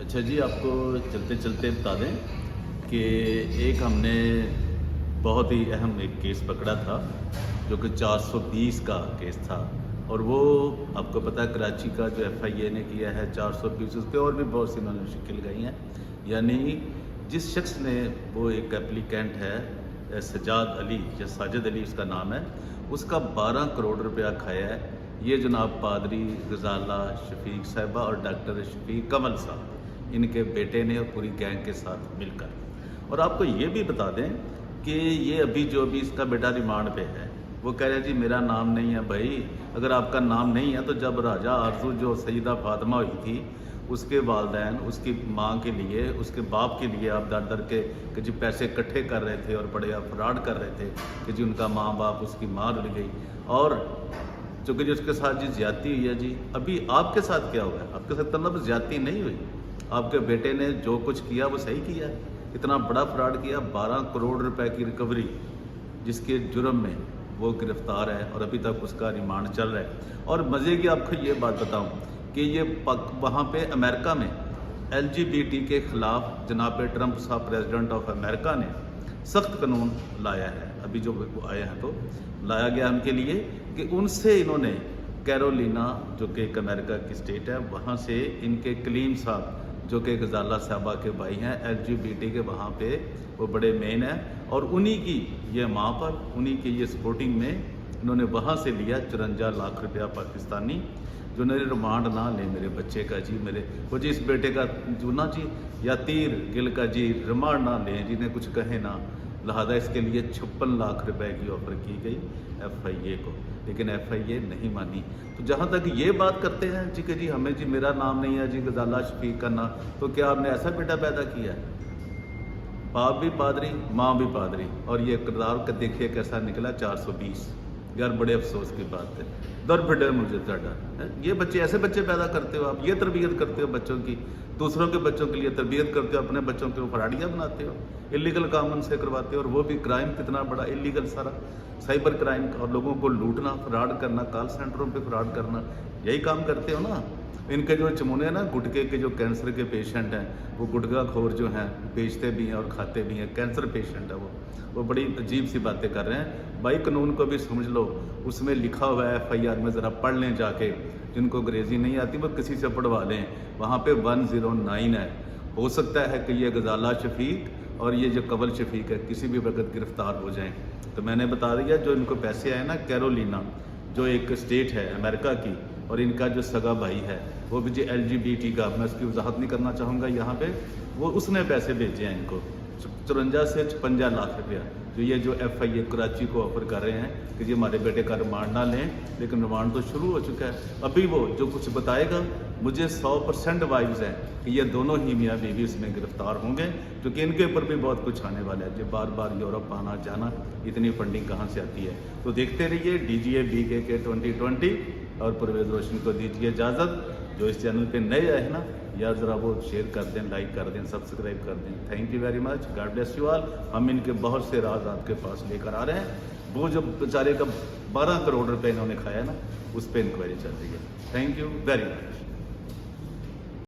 अच्छा जी, आपको चलते चलते बता दें कि एक हमने बहुत ही अहम एक केस पकड़ा था जो कि 420 का केस था। और वो आपको पता है कराची का जो एफआईए ने किया है 420, उस पर और भी बहुत सी उन्होंने शिकल गई हैं। यानी जिस शख्स ने, वो एक एप्लीकेंट है सजाद अली या साजिद अली उसका नाम है, उसका 12 करोड़ रुपया खाया है ये जनाब पादरी गजाला शफीक साहिबा और डॉक्टर शफीक कमल साहब, इनके बेटे ने और पूरी गैंग के साथ मिलकर। और आपको ये भी बता दें कि ये अभी जो भी इसका बेटा रिमांड पे है, वो कह रहे हैं जी मेरा नाम नहीं है। भाई अगर आपका नाम नहीं है तो जब राजा आरजू जो सईदा फातिमा हुई थी, उसके वालदैन, उसकी माँ के लिए, उसके बाप के लिए आप दर दर के कि जी पैसे इकट्ठे कर रहे थे और बड़े आप फ्रॉड कर रहे थे कि जी उनका माँ बाप, उसकी माँ रुल गई। और चूँकि जो उसके साथ जी ज्यादती हुई है जी, अभी आपके साथ क्या हुआ है? आपके साथ मतलब ज्यादती नहीं हुई, आपके बेटे ने जो कुछ किया वो सही किया है। इतना बड़ा फ्रॉड किया, 12 करोड़ रुपए की रिकवरी, जिसके जुर्म में वो गिरफ्तार है और अभी तक उसका रिमांड चल रहा है। और मज़े की आपको ये बात बताऊं कि ये वहाँ पे अमेरिका में LGBT के ख़िलाफ़ जनाब ट्रंप साहब प्रेसिडेंट ऑफ अमेरिका ने सख्त कानून लाया है। अभी जो वो आए हैं तो लाया गया उनके लिए कि उनसे इन्होंने कैरोलिना जो कि एक अमेरिका की स्टेट है, वहाँ से इनके कलीम साहब जो कि गजाला साहबा के भाई हैं, LGBT के वहाँ पे वो बड़े मेन हैं, और उन्हीं की ये माँ पर, उन्हीं की ये सपोर्टिंग में इन्होंने वहाँ से लिया 54 लाख रुपया पाकिस्तानी, जो मेरे रिमांड ना ले मेरे बच्चे का जी, मेरे वो जी इस बेटे का जो ना जी, या तीर गिल का जी रिमांड ना लें, जिन्हें कुछ कहे ना। लिहाजा इसके लिए 56 लाख रुपए की ऑफ़र की गई एफआईए को, लेकिन एफआईए नहीं मानी। तो जहाँ तक ये बात करते हैं जी कि जी हमें जी मेरा नाम नहीं है जी गजाला शफीक का नाम, तो क्या आपने ऐसा बेटा पैदा किया है? बाप भी पादरी, माँ भी पादरी, और ये किरदार का देखिए कैसा निकला 420। यार बड़े अफसोस की बात है, दर्द है मुझे ਤੁਹਾਡਾ। ये बच्चे, ऐसे बच्चे पैदा करते हो आप, ये तरबियत करते हो बच्चों की, दूसरों के बच्चों के लिए तरबियत करते हो, अपने बच्चों के फराड़ियाँ बनाते हो, इलीगल काम उनसे करवाते हो, और वो भी क्राइम कितना बड़ा इलीगल सारा साइबर क्राइम, और लोगों को लूटना, फ्रॉड करना, कॉल सेंटरों पे फ्रॉड करना, यही काम करते हो ना। इनके जो चमुने हैं ना, गुटके के जो कैंसर के पेशेंट हैं, वो गुटखा खोर जो हैं, बेचते भी हैं और खाते भी हैं, कैंसर पेशेंट है वो बड़ी अजीब सी बातें कर रहे हैं। भाई कानून को भी समझ लो, उसमें लिखा हुआ है एफआईआर में, ज़रा पढ़ लें जाके, जिनको अंग्रेज़ी नहीं आती वो किसी से पढ़वा लें, वहाँ पे 109 है। हो सकता है कि ये गजाला शफीक और ये जो कमल शफीक है किसी भी वक्त गिरफ्तार हो जाएं। तो मैंने बता दिया, जो इनको पैसे आए ना, कैरोलिना जो एक स्टेट है अमेरिका की, और इनका जो सगा भाई है वो भी जो LGBT का, मैं उसकी वजाहत नहीं करना चाहूँगा यहाँ पे, वो उसने पैसे भेजे हैं इनको 54 से 56 लाख रुपया, जो ये जो एफआईए कराची को ऑफर कर रहे हैं कि जी हमारे बेटे का रिमांड ना लें, लेकिन रिमांड तो शुरू हो चुका है। अभी वो जो कुछ बताएगा, मुझे 100% वाइब्स हैं कि ये दोनों ही मियाँ बीवी इसमें गिरफ्तार होंगे, क्योंकि इनके ऊपर भी बहुत कुछ आने वाला है। जो बार बार यूरोप आना जाना, इतनी फंडिंग कहाँ से आती है? तो देखते रहिए DGA BKK 2020, और परवेज़ रोशन को दीजिए इजाज़त। जो इस चैनल पे नए आए हैं ना, यार ज़रा वो शेयर कर दें, लाइक कर दें, सब्सक्राइब कर दें। Thank you very much, God bless you all. हम इनके बहुत से राज आपके पास लेकर आ रहे हैं। वो जो बेचारे का 12 करोड़ रुपए इन्होंने खाया ना, उस पर इंक्वायरी चल रही है। Thank you very much.